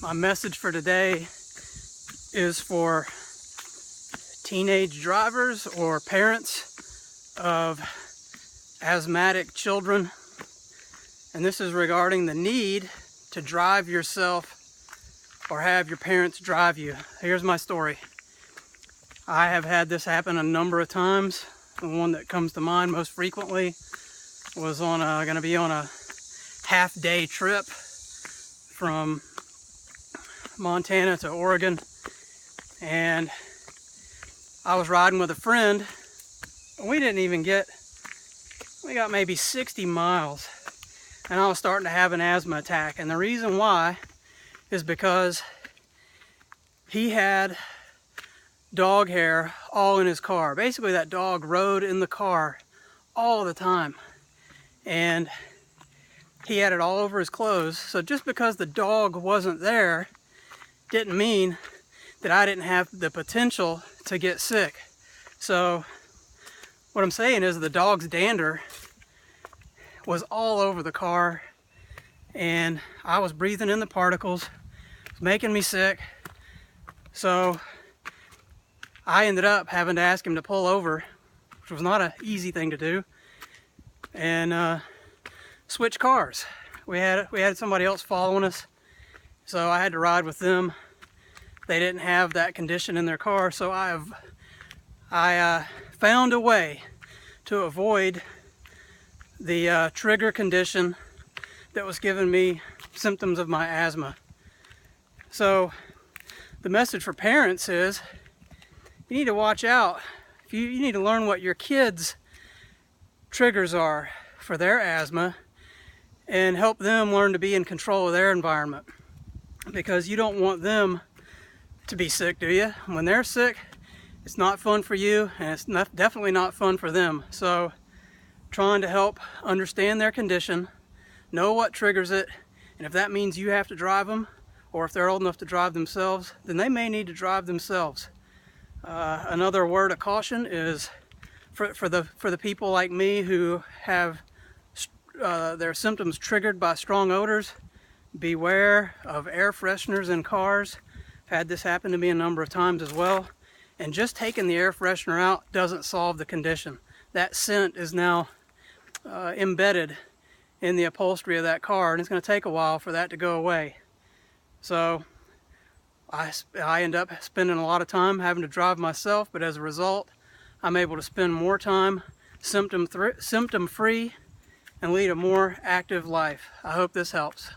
My message for today is for teenage drivers or parents of asthmatic children. And this is regarding the need to drive yourself or have your parents drive you. Here's my story. I have had this happen a number of times. The one that comes to mind most frequently was going to be on a half-day trip from Montana to Oregon, and I was riding with a friend. We got maybe 60 miles, and I was starting to have an asthma attack. And the reason why is because he had dog hair all in his car. Basically, that dog rode in the car all the time, and he had it all over his clothes. So just because the dog wasn't there didn't mean that I didn't have the potential to get sick. So what I'm saying is the dog's dander was all over the car, and I was breathing in the particles. It was making me sick. So I ended up having to ask him to pull over, which was not an easy thing to do, and switch cars. We had somebody else following us, so I had to ride with them. They didn't have that condition in their car, so I found a way to avoid the trigger condition that was giving me symptoms of my asthma. So the message for parents is you need to watch out. You need to learn what your kids' triggers are for their asthma and help them learn to be in control of their environment, because you don't want them to be sick, do you? When they're sick, it's not fun for you, and it's definitely not fun for them. So trying to help understand their condition, know what triggers it, and if that means you have to drive them, or if they're old enough to drive themselves, then they may need to drive themselves. Another word of caution is for the people like me who have their symptoms triggered by strong odors. Beware of air fresheners in cars. I've had this happen to me a number of times as well. And just taking the air freshener out doesn't solve the condition. That scent is now embedded in the upholstery of that car, and it's going to take a while for that to go away. So I end up spending a lot of time having to drive myself, but as a result, I'm able to spend more time symptom-free and lead a more active life. I hope this helps.